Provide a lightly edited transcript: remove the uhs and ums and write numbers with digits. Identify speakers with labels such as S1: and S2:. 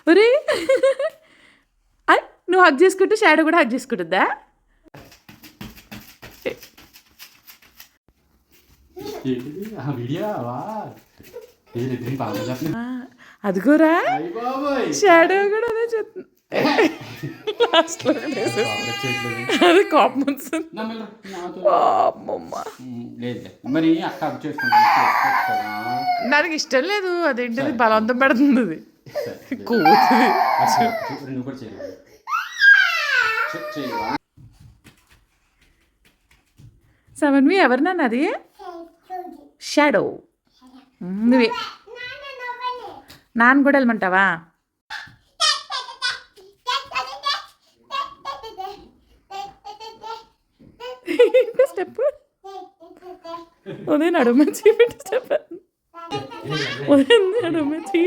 S1: ఒరే నువ్వు హగ్ చేసుకుంటే షాడో కూడా హగ్ చేసుకుంటుందా? అదిగోరా షాడో కూడా అదే చెప్తుంది. అది కోపం వస్తుంది. నాకు ఇష్టం లేదు. అదేంటిది బలవంతం పెడుతుంది. అది కూతుది. సెవెన్వి ఎవరు నాన్న? అది షాడో. నువ్వే నాన్న కూడా వెళ్ళమంటావా? స్టెప్ ఉదయం నడుమ చీపెట్టి స్టెప్ ఉదయం నడుమ చీ